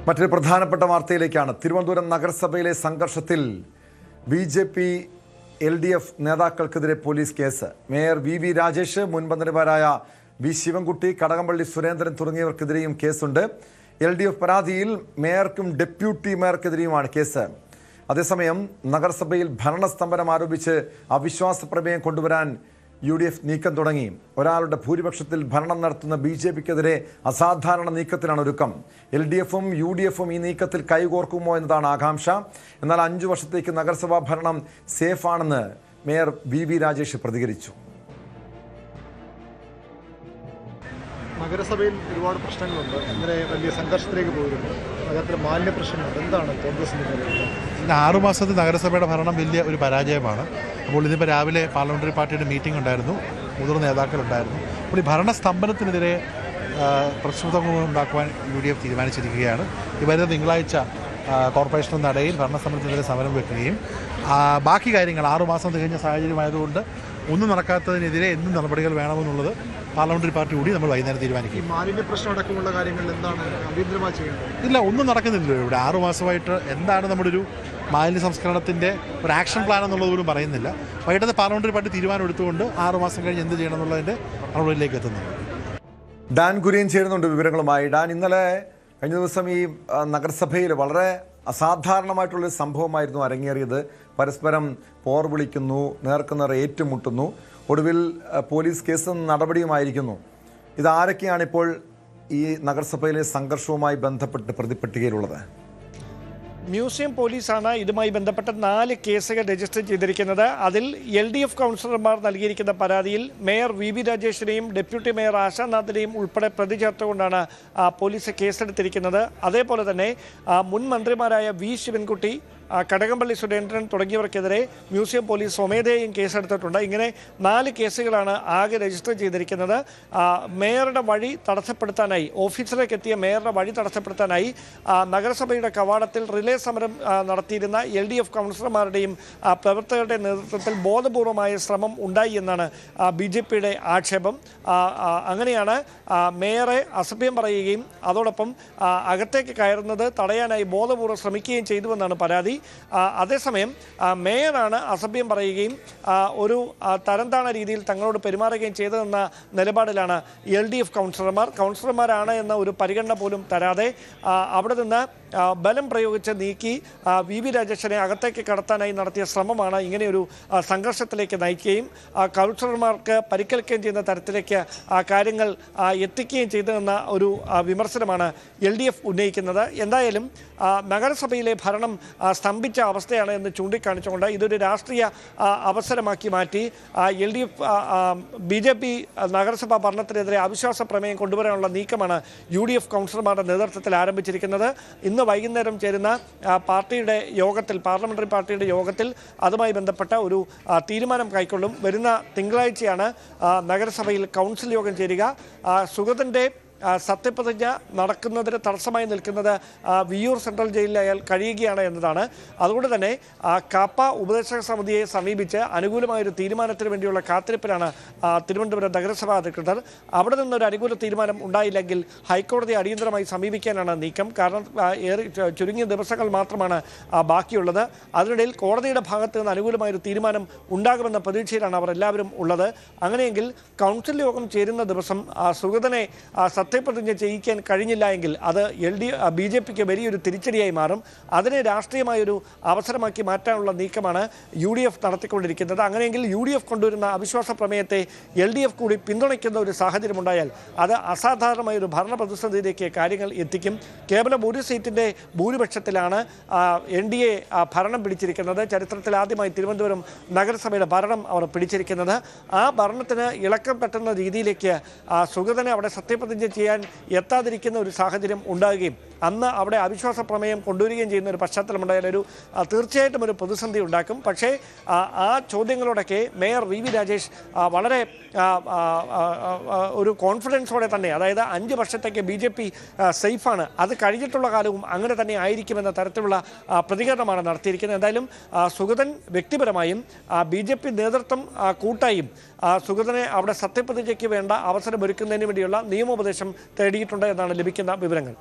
മറ്റൊരു പ്രധാനപ്പെട്ട വാർത്തയിലേക്കാണ്. തിരുവനന്തപുരം നഗരസഭയിലെ സംഘർഷത്തിൽ BJP LDF നേതാക്കൾക്കെതിരെ police case. Mayor V Rajesh, മുൻമന്ത്രിമാരായ വി ശിവൻകുട്ടി, കടകംപള്ളി സുരേന്ദ്രൻ തുടങ്ങിയവർക്കെതിരെയും കേസുണ്ട്. LDF പരാതിയിൽ മേയർക്കും ഡെപ്യൂട്ടി മേയർക്കെതിരെയുമാണ് കേസ്. അതേസമയം നഗരസഭയിൽ ഭരണസ്തംഭനം ആരോപിച്ച് അവിശ്വാസ പ്രമേയം കൊണ്ടുവരാൻ UDF നീക്കം തുടങ്ങി. ഒരാളുടെ ഭൂരിപക്ഷത്തിൽ ഭരണം നടത്തുന്ന BJPക്കെതിരെ അസാധാരണ നീക്കത്തിലാണ് ഒരുക്കം. LDFും UDFും ഈ നീക്കത്തിൽ കൈകോർക്കുമോ എന്നതാണ് ആകാംക്ഷ. എന്നാൽ 5 വർഷത്തേക്ക് നഗരസഭാ ഭരണം സേഫാണെന്ന് മേയർ വി രാജേഷ് പ്രതികരിച്ചു. നഗരസഭയിൽ ഒരുപാട് പ്രശ്നങ്ങളുണ്ട്, ഇങ്ങനെ വലിയ സംഘർഷത്തിലേക്ക് പോയിട്ടുണ്ട്. നഗരത്തിലെ മാലിന്യ പ്രശ്നങ്ങളുണ്ട്. എന്താണ് കോൺഗ്രസിൻ്റെ നിലപാട്? 6 മാസത്തെ നഗരസഭയുടെ ഭരണം വലിയ ഒരു പരാജയമാണ്. അപ്പോൾ ഇതിപ്പോൾ രാവിലെ പാർലമെൻ്ററി പാർട്ടിയുടെ മീറ്റിംഗ് ഉണ്ടായിരുന്നു, മുതിർന്ന നേതാക്കളുണ്ടായിരുന്നു. അപ്പോൾ ഈ ഭരണസ്തംഭനത്തിനെതിരെ പ്രക്ഷുബ്ധങ്ങൾ ഉണ്ടാക്കുവാൻ UDF തീരുമാനിച്ചിരിക്കുകയാണ്. ഈ വരുന്ന തിങ്കളാഴ്ച കോർപ്പറേഷൻ നടയിൽ ഭരണസ്തംഭനത്തിനെതിരെ സമരം വെക്കുകയും ബാക്കി കാര്യങ്ങൾ 6 മാസം തികഞ്ഞ സാഹചര്യമായതുകൊണ്ട് ഒന്നും നടക്കാത്തതിനെതിരെ എന്ത് നടപടികൾ വേണമെന്നുള്ളത് പാർലമെൻ്ററി പാർട്ടി കൂടി നമ്മൾ വൈകുന്നേരം തീരുമാനിക്കും. മാലിന്യ പ്രശ്നം അടക്കമുള്ള കാര്യങ്ങളിൽ എന്താണ് അടിയന്തരമായി ചെയ്യേണ്ടത്? ഇല്ല, ഒന്നും നടക്കുന്നില്ലല്ലോ ഇവിടെ. 6 മാസമായിട്ട് എന്താണ് നമ്മുടെ ഒരു മാലിന്യ സംസ്കരണത്തിൻ്റെ ഒരു ആക്ഷൻ പ്ലാൻ എന്നുള്ളത് പോലും പറയുന്നില്ല. വൈകിട്ടത്തെ പാർലമെൻ്ററി പാർട്ടി തീരുമാനം എടുത്തുകൊണ്ട് 6 മാസം കഴിഞ്ഞ് എന്ത് ചെയ്യണം എന്നുള്ളതിൻ്റെ നടപടിയിലേക്ക് എത്തുന്നത്. ഡാൻ കുര്യൻ ചേരുന്നുണ്ട് വിവരങ്ങളുമായി. ഡാൻ, കഴിഞ്ഞ ദിവസം ഈ നഗരസഭയിൽ വളരെ അസാധാരണമായിട്ടുള്ളൊരു സംഭവമായിരുന്നു അരങ്ങേറിയത്. പരസ്പരം പോർ വിളിക്കുന്നു, നേർക്കുനേർ ഏറ്റുമുട്ടുന്നു, ഒടുവിൽ പോലീസ് കേസും നടപടിയുമായിരിക്കുന്നു. ഇതാരൊക്കെയാണിപ്പോൾ ഈ നഗരസഭയിലെ സംഘർഷവുമായി ബന്ധപ്പെട്ട് പ്രതിപട്ടികയിലുള്ളത്? മ്യൂസിയം പോലീസാണ് ഇതുമായി ബന്ധപ്പെട്ട 4 കേസുകൾ രജിസ്റ്റർ ചെയ്തിരിക്കുന്നത്. അതിൽ LDF കൗൺസിലർമാർ നൽകിയിരിക്കുന്ന പരാതിയിൽ മേയർ വി രാജേഷിനെയും ഡെപ്യൂട്ടി മേയർ ആശാനാഥിനെയും ഉൾപ്പെടെ പ്രതി ചേർത്തുകൊണ്ടാണ് പോലീസ് കേസെടുത്തിരിക്കുന്നത്. അതേപോലെ തന്നെ മുൻ മന്ത്രിമാരായ വി ശിവൻകുട്ടി, കടകംപള്ളി സുരേന്ദ്രൻ തുടങ്ങിയവർക്കെതിരെ മ്യൂസിയം പോലീസ് സ്വമേധയും കേസെടുത്തിട്ടുണ്ട്. ഇങ്ങനെ 4 കേസുകളാണ് ആകെ രജിസ്റ്റർ ചെയ്തിരിക്കുന്നത്. മേയറുടെ വഴി തടസ്സപ്പെടുത്താനായി, ഓഫീസിലേക്ക് എത്തിയ മേയറുടെ വഴി തടസ്സപ്പെടുത്താനായി നഗരസഭയുടെ കവാടത്തിൽ റിലേ സമരം നടത്തിയിരുന്ന LDF കൗൺസിലർമാരുടെയും പ്രവർത്തകരുടെ നേതൃത്വത്തിൽ ബോധപൂർവമായ ശ്രമം ഉണ്ടായി എന്നാണ് BJPയുടെ ആക്ഷേപം. അങ്ങനെയാണ് മേയറെ അസഭ്യം പറയുകയും അതോടൊപ്പം അകത്തേക്ക് കയറുന്നത് തടയാനായി ബോധപൂർവ്വം ശ്രമിക്കുകയും ചെയ്തുവെന്നാണ് പരാതി. അതേസമയം മേയറാണ് അസഭ്യം പറയുകയും ഒരു തരംതാണ രീതിയിൽ തങ്ങളോട് പെരുമാറുകയും ചെയ്തതെന്ന നിലപാടിലാണ് LDF കൗൺസിലർമാരാണ് എന്ന ഒരു പരിഗണന പോലും തരാതെ അവിടെ നിന്ന് ബലം പ്രയോഗിച്ച് നീക്കി വി രാജേഷിനെ അകത്തേക്ക് കടത്താനായി നടത്തിയ ശ്രമമാണ് ഇങ്ങനെയൊരു സംഘർഷത്തിലേക്ക് നയിക്കുകയും കൗൺസിലർമാർക്ക് പരിക്കേൽക്കുകയും ചെയ്യുന്ന തരത്തിലേക്ക് കാര്യങ്ങൾ എത്തിക്കുകയും ചെയ്തതെന്ന ഒരു വിമർശനമാണ് LDF ഉന്നയിക്കുന്നത്. എന്തായാലും നഗരസഭയിലെ ഭരണം സ്തംഭിച്ച അവസ്ഥയാണ് എന്ന് ചൂണ്ടിക്കാണിച്ചുകൊണ്ട് ഇതൊരു രാഷ്ട്രീയ അവസരമാക്കി മാറ്റി LDF BJP നഗരസഭാ ഭരണത്തിനെതിരെ അവിശ്വാസ പ്രമേയം കൊണ്ടുവരാനുള്ള നീക്കമാണ് UDF കൗൺസിലർമാരുടെ നേതൃത്വത്തിൽ ആരംഭിച്ചിരിക്കുന്നത്. ഇന്ന് വൈകുന്നേരം ചേരുന്ന പാർട്ടിയുടെ യോഗത്തിൽ, പാർലമെൻ്ററി പാർട്ടിയുടെ യോഗത്തിൽ അതുമായി ബന്ധപ്പെട്ട ഒരു തീരുമാനം കൈക്കൊള്ളും. വരുന്ന തിങ്കളാഴ്ചയാണ് നഗരസഭയിൽ കൗൺസിൽ യോഗം ചേരുക. സുഗതൻ്റെ സത്യപ്രതിജ്ഞ നടക്കുന്നതിന് തടസ്സമായി നിൽക്കുന്നത് വിയ്യൂർ സെൻട്രൽ ജയിലിൽ അയാൾ കഴിയുകയാണ് എന്നതാണ്. അതുകൊണ്ട് തന്നെ കാപ്പ ഉപദേശക സമിതിയെ സമീപിച്ച് അനുകൂലമായൊരു തീരുമാനത്തിന് വേണ്ടിയുള്ള കാത്തിരിപ്പിലാണ് തിരുവനന്തപുരം നഗരസഭാ അധികൃതർ. അവിടെ നിന്നൊരു അനുകൂല തീരുമാനം ഉണ്ടായില്ലെങ്കിൽ ഹൈക്കോടതിയെ അടിയന്തരമായി സമീപിക്കാനാണ് നീക്കം. കാരണം ചുരുങ്ങിയ ദിവസങ്ങൾ മാത്രമാണ് ബാക്കിയുള്ളത്. അതിനിടയിൽ കോടതിയുടെ ഭാഗത്ത് നിന്ന് അനുകൂലമായൊരു തീരുമാനം ഉണ്ടാകുമെന്ന പ്രതീക്ഷയിലാണ് അവർ എല്ലാവരും ഉള്ളത്. അങ്ങനെയെങ്കിൽ കൗൺസിൽ യോഗം ചേരുന്ന ദിവസം സുഗതനെ സത്യപ്രതിജ്ഞ ചെയ്യിക്കാൻ കഴിഞ്ഞില്ല എങ്കിൽ അത് BJPക്ക് വലിയൊരു തിരിച്ചടിയായി മാറും. അതിനെ രാഷ്ട്രീയമായൊരു അവസരമാക്കി മാറ്റാനുള്ള നീക്കമാണ് UDF നടത്തിക്കൊണ്ടിരിക്കുന്നത്. അങ്ങനെയെങ്കിൽ UDF കൊണ്ടുവരുന്ന അവിശ്വാസ പ്രമേയത്തെ LDF കൂടി പിന്തുണയ്ക്കുന്ന ഒരു സാഹചര്യമുണ്ടായാൽ അത് അസാധാരണമായൊരു ഭരണ പ്രതിസന്ധിയിലേക്ക് കാര്യങ്ങൾ എത്തിക്കും. കേവലം ഒരു സീറ്റിൻ്റെ ഭൂരിപക്ഷത്തിലാണ് NDA ഭരണം പിടിച്ചിരിക്കുന്നത്. ചരിത്രത്തിൽ ആദ്യമായി തിരുവനന്തപുരം നഗരസഭയുടെ ഭരണം അവർ പിടിച്ചിരിക്കുന്നത്. ആ ഭരണത്തിന് ഇളക്കം തട്ടുന്ന രീതിയിലേക്ക് സുഗതനെ അവിടെ സത്യപ്രതിജ്ഞ ചെയ്യാൻ എത്താതിരിക്കുന്ന ഒരു സാഹചര്യം ഉണ്ടാകുകയും അന്ന് അവിടെ അവിശ്വാസ പ്രമേയം കൊണ്ടുവരികയും ചെയ്യുന്ന ഒരു പശ്ചാത്തലമുണ്ടായാൽ തീർച്ചയായിട്ടും ഒരു പ്രതിസന്ധി ഉണ്ടാക്കും. പക്ഷേ ആ ചോദ്യങ്ങളോടൊക്കെ മേയർ വി രാജേഷ് വളരെ ഒരു കോൺഫിഡൻസോടെ തന്നെ, അതായത് 5 വർഷത്തേക്ക് BJP സേഫാണ്, അത് കഴിഞ്ഞിട്ടുള്ള കാലവും അങ്ങനെ തന്നെ ആയിരിക്കുമെന്ന തരത്തിലുള്ള പ്രതികരണമാണ് നടത്തിയിരിക്കുന്നത്. എന്തായാലും സുഗതൻ വ്യക്തിപരമായും BJP നേതൃത്വം കൂട്ടായും സുഗതനെ അവിടെ സത്യപ്രതിജ്ഞയ്ക്ക് വേണ്ട അവസരമൊരുക്കുന്നതിന് വേണ്ടിയുള്ള നിയമോപദേശം തേടിയിട്ടുണ്ട് എന്നാണ് ലഭിക്കുന്ന വിവരങ്ങൾ.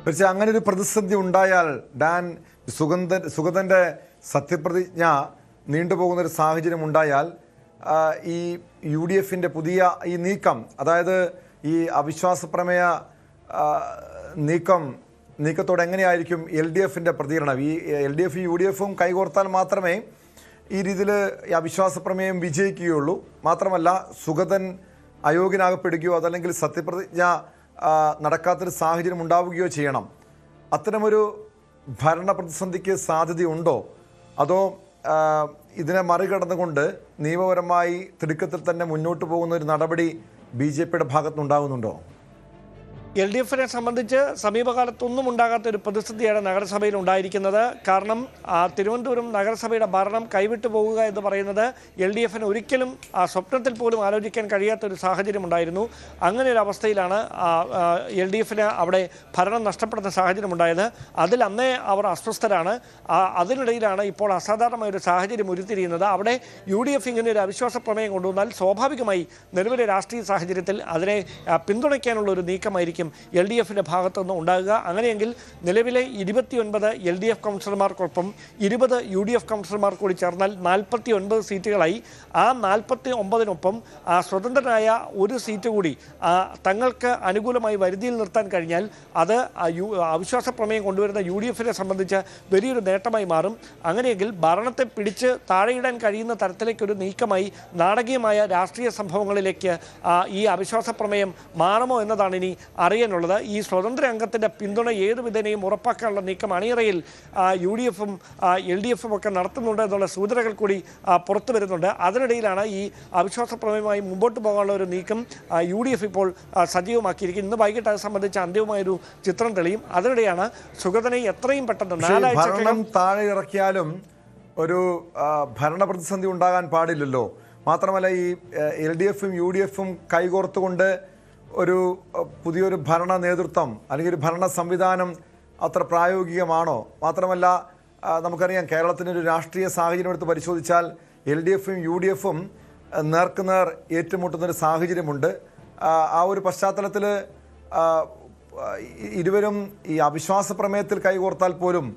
പക്ഷേ അങ്ങനെ ഒരു പ്രതിസന്ധി ഉണ്ടായാൽ ഡാൻ സുഗതൻ്റെ സത്യപ്രതിജ്ഞ നീണ്ടുപോകുന്നൊരു സാഹചര്യം ഉണ്ടായാൽ ഈ UDFിൻ്റെ പുതിയ ഈ നീക്കം, അതായത് ഈ അവിശ്വാസ പ്രമേയ നീക്കത്തോടെ എങ്ങനെയായിരിക്കും LDFിൻ്റെ പ്രതികരണം? ഈ LDF UDFും കൈകോർത്താൽ മാത്രമേ ഈ രീതിയിൽ ഈ അവിശ്വാസ പ്രമേയം വിജയിക്കുകയുള്ളൂ. മാത്രമല്ല സുഗതൻ അയോഗ്യനാകപ്പെടുകയോ അതല്ലെങ്കിൽ സത്യപ്രതിജ്ഞ നടക്കാത്തൊരു സാഹചര്യം ഉണ്ടാവുകയോ ചെയ്യണം. അത്തരമൊരു ഭരണ പ്രതിസന്ധിക്ക് സാധ്യതയുണ്ടോ? അതോ ഇതിനെ മറികടന്നുകൊണ്ട് നിയമപരമായി തിടുക്കത്തിൽ തന്നെ മുന്നോട്ട് പോകുന്ന ഒരു നടപടി BJPയുടെ ഭാഗത്തുനിന്നുണ്ടാകുന്നുണ്ടോ? LDFിനെ സംബന്ധിച്ച് സമീപകാലത്തൊന്നും ഉണ്ടാകാത്ത ഒരു പ്രതിസന്ധിയാണ് നഗരസഭയിൽ ഉണ്ടായിരിക്കുന്നത്. കാരണം തിരുവനന്തപുരം നഗരസഭയുടെ ഭരണം കൈവിട്ടു പോകുക എന്ന് പറയുന്നത് LDFിന് ഒരിക്കലും സ്വപ്നത്തിൽ പോലും ആലോചിക്കാൻ കഴിയാത്ത ഒരു സാഹചര്യം ഉണ്ടായിരുന്നു. അങ്ങനെ ഒരു അവസ്ഥയിലാണ് LDFിന് അവിടെ ഭരണം നഷ്ടപ്പെടുന്ന സാഹചര്യം ഉണ്ടായത്. അതിൽ അന്നേ അവർ അസ്വസ്ഥരാണ്. അതിനിടയിലാണ് ഇപ്പോൾ അസാധാരണമായ ഒരു സാഹചര്യം ഉരുത്തിരിയുന്നത്. അവിടെ UDF ഇങ്ങനെ ഒരു അവിശ്വാസ പ്രമേയം കൊണ്ടുവന്നാൽ സ്വാഭാവികമായി നിലവിലെ രാഷ്ട്രീയ സാഹചര്യത്തിൽ അതിനെ പിന്തുണയ്ക്കാനുള്ള ഒരു നീക്കമായിരിക്കും LDFിൻ്റെ ഭാഗത്തുനിന്ന് ഉണ്ടാകുക. അങ്ങനെയെങ്കിൽ നിലവിലെ 29 LDF കൗൺസിലർമാർക്കൊപ്പം 20 UDF കൗൺസിലർമാർ കൂടി ചേർന്നാൽ 49 സീറ്റുകളായി. ആ 49-നൊപ്പം സ്വതന്ത്രനായ ഒരു സീറ്റ് കൂടി തങ്ങൾക്ക് അനുകൂലമായി വരുതിയിൽ നിർത്താൻ കഴിഞ്ഞാൽ അത് അവിശ്വാസ പ്രമേയം കൊണ്ടുവരുന്ന UDFിനെ സംബന്ധിച്ച് വലിയൊരു നേട്ടമായി മാറും. അങ്ങനെയെങ്കിൽ ഭരണത്തെ പിടിച്ച് താഴെയിടാൻ കഴിയുന്ന തരത്തിലേക്കൊരു നീക്കമായി നാടകീയമായ രാഷ്ട്രീയ സംഭവങ്ങളിലേക്ക് ഈ അവിശ്വാസ പ്രമേയം മാറുമോ എന്നതാണ് ഇനി അറിയാനുള്ളത്. ഈ സ്വതന്ത്ര അംഗത്തിൻ്റെ പിന്തുണ ഏതു വിധേനയും ഉറപ്പാക്കാനുള്ള നീക്കം അണിയറയിൽ UDFും LDFും ഒക്കെ നടത്തുന്നുണ്ട് എന്നുള്ള സൂചനകൾ കൂടി പുറത്തു വരുന്നുണ്ട്. അതിനിടയിലാണ് ഈ അവിശ്വാസ പ്രമേയമായി മുമ്പോട്ട് പോകാനുള്ള ഒരു നീക്കം UDF ഇപ്പോൾ സജീവമാക്കിയിരിക്കുന്നത്. ഇന്ന് വൈകിട്ട് അത് സംബന്ധിച്ച് അന്തിമമായൊരു ചിത്രം തെളിയും. അതിനിടെയാണ് സുഗതനെ എത്രയും പെട്ടെന്ന് 4 ആഴ്ച താഴെ ഇറക്കിയാലും ഒരു ഭരണ പ്രതിസന്ധി ഉണ്ടാകാൻ പാടില്ലല്ലോ. മാത്രമല്ല ഈ LDFും UDFും കൈകോർത്തുകൊണ്ട് ഒരു പുതിയൊരു ഭരണ നേതൃത്വം അല്ലെങ്കിൽ ഒരു ഭരണ സംവിധാനം അത്ര പ്രായോഗികമാണോ? മാത്രമല്ല നമുക്കറിയാം കേരളത്തിനൊരു രാഷ്ട്രീയ സാഹചര്യം എടുത്ത് പരിശോധിച്ചാൽ LDFും UDFും നേർക്കുനേർ ഏറ്റുമുട്ടുന്നൊരു സാഹചര്യമുണ്ട്. ആ ഒരു പശ്ചാത്തലത്തിൽ ഇരുവരും ഈ അവിശ്വാസ പ്രമേയത്തിൽ കൈകോർത്താൽ പോലും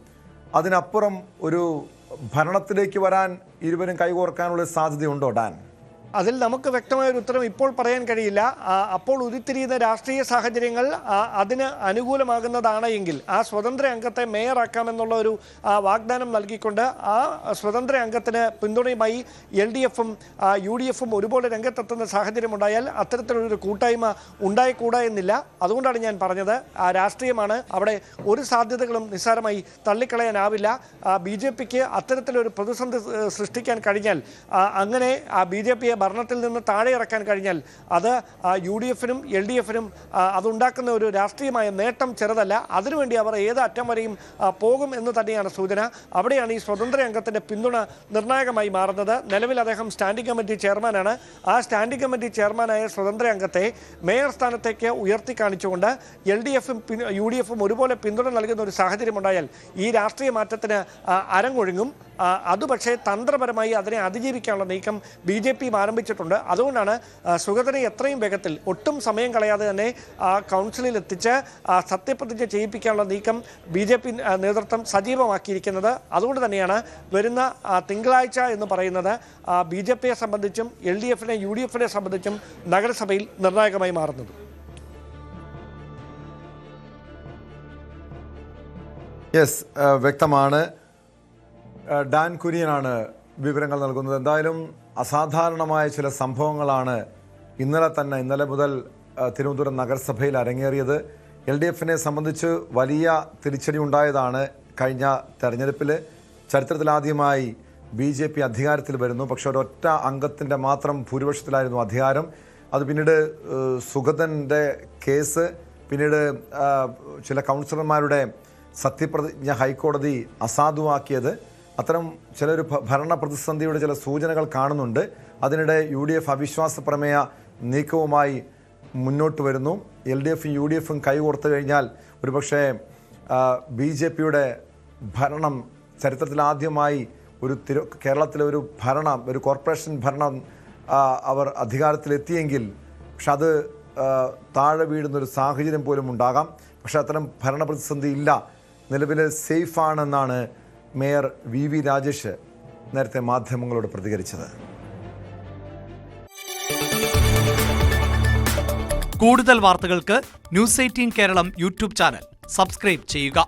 അതിനപ്പുറം ഒരു ഭരണത്തിലേക്ക് വരാൻ ഇരുവരും കൈകോർക്കാനുള്ള സാധ്യതയുണ്ടോ ഡാൻ? അതിൽ നമുക്ക് വ്യക്തമായൊരു ഉത്തരം ഇപ്പോൾ പറയാൻ കഴിയില്ല. അപ്പോൾ ഉരുത്തിരിയുന്ന രാഷ്ട്രീയ സാഹചര്യങ്ങൾ അതിന് അനുകൂലമാകുന്നതാണ് എങ്കിൽ ആ സ്വതന്ത്ര അംഗത്തെ മേയറാക്കാമെന്നുള്ള ഒരു വാഗ്ദാനം നൽകിക്കൊണ്ട് ആ സ്വതന്ത്ര അംഗത്തിന് പിന്തുണയുമായി LDFും UDFും ഒരുപോലെ രംഗത്തെത്തുന്ന സാഹചര്യം ഉണ്ടായാൽ അത്തരത്തിലൊരു കൂട്ടായ്മ ഉണ്ടായിക്കൂടാ എന്നില്ല. അതുകൊണ്ടാണ് ഞാൻ പറഞ്ഞത് രാഷ്ട്രീയമാണ്. അവിടെ ഒരു സാധ്യതകളും നിസ്സാരമായി തള്ളിക്കളയാനാവില്ല. BJPക്ക് അത്തരത്തിലൊരു പ്രതിസന്ധി സൃഷ്ടിക്കാൻ കഴിഞ്ഞാൽ, അങ്ങനെ BJPയെ ഭരണത്തിൽ നിന്ന് താഴെ ഇറക്കാൻ കഴിഞ്ഞാൽ അത് UDFിനും LDFിനും അതുണ്ടാക്കുന്ന ഒരു രാഷ്ട്രീയമായ നേട്ടം ചെറുതല്ല. അതിനുവേണ്ടി അവർ ഏത് അറ്റം വരെയും പോകും എന്ന് തന്നെയാണ് സൂചന. അവിടെയാണ് ഈ സ്വതന്ത്ര അംഗത്തിൻ്റെ പിന്തുണ നിർണായകമായി മാറുന്നത്. നിലവിൽ അദ്ദേഹം സ്റ്റാൻഡിംഗ് കമ്മിറ്റി ചെയർമാനാണ്. ആ സ്റ്റാൻഡിംഗ് കമ്മിറ്റി ചെയർമാനായ സ്വതന്ത്ര അംഗത്തെ മേയർ സ്ഥാനത്തേക്ക് ഉയർത്തി കാണിച്ചുകൊണ്ട് LDFും UDFും ഒരുപോലെ പിന്തുണ നൽകുന്ന ഒരു സാഹചര്യം ഉണ്ടായാൽ ഈ രാഷ്ട്രീയ മാറ്റത്തിന് അരങ്ങൊഴുങ്ങും. അത് പക്ഷേ തന്ത്രപരമായി അതിനെ അതിജീവിക്കാനുള്ള നീക്കം BJP ആരംഭിച്ചിട്ടുണ്ട്. അതുകൊണ്ടാണ് സുഗതനെ എത്രയും വേഗത്തിൽ ഒട്ടും സമയം കളയാതെ തന്നെ കൗൺസിലിൽ എത്തിച്ച് സത്യപ്രതിജ്ഞ ചെയ്യിപ്പിക്കാനുള്ള നീക്കം BJP നേതൃത്വം സജീവമാക്കിയിരിക്കുന്നത്. അതുകൊണ്ട് തന്നെയാണ് വരുന്ന തിങ്കളാഴ്ച എന്ന് പറയുന്നത് BJPയെ സംബന്ധിച്ചും LDFിനെ UDFിനെ സംബന്ധിച്ചും നഗരസഭയിൽ നിർണായകമായി മാറുന്നത്. വ്യക്തമാണ്. ഡാൻ കുര്യനാണ് വിവരങ്ങൾ നൽകുന്നത്. എന്തായാലും അസാധാരണമായ ചില സംഭവങ്ങളാണ് ഇന്നലെ മുതൽ തിരുവനന്തപുരം നഗരസഭയിൽ അരങ്ങേറിയത്. LDFിനെ സംബന്ധിച്ച് വലിയ തിരിച്ചടി ഉണ്ടായതാണ് കഴിഞ്ഞ തെരഞ്ഞെടുപ്പിൽ. ചരിത്രത്തിലാദ്യമായി BJP അധികാരത്തിൽ വരുന്നു. പക്ഷെ ഒരൊറ്റ അംഗത്തിൻ്റെ മാത്രം ഭൂരിപക്ഷത്തിലായിരുന്നു അധികാരം. അത് പിന്നീട് സുഗതൻ്റെ കേസ്, പിന്നീട് ചില കൗൺസിലർമാരുടെ സത്യപ്രതിജ്ഞ ഹൈക്കോടതി അസാധുവാക്കിയത്, അത്തരം ചിലൊരു ഭരണ പ്രതിസന്ധിയുടെ ചില സൂചനകൾ കാണുന്നുണ്ട്. അതിനിടെ UDF അവിശ്വാസ പ്രമേയ നീക്കവുമായി മുന്നോട്ട് വരുന്നു. LDFും UDFും കൈകോർത്ത് കഴിഞ്ഞാൽ ഒരുപക്ഷെ BJPയുടെ ഭരണം ചരിത്രത്തിലാദ്യമായി കേരളത്തിലെ ഒരു കോർപ്പറേഷൻ ഭരണം അവർ അധികാരത്തിലെത്തിയെങ്കിൽ പക്ഷെ അത് താഴെ വീഴുന്നൊരു സാഹചര്യം പോലും ഉണ്ടാകാം. പക്ഷേ അത്തരം ഭരണപ്രതിസന്ധി ഇല്ല, നിലവിൽ സേഫാണെന്നാണ് മേയർ വി രാജേഷ് നേരത്തെ മാധ്യമങ്ങളോട് പ്രതികരിച്ചത്. കൂടുതൽ വാർത്തകൾക്ക് news 18 Keralam YouTube channel subscribe ചെയ്യുക.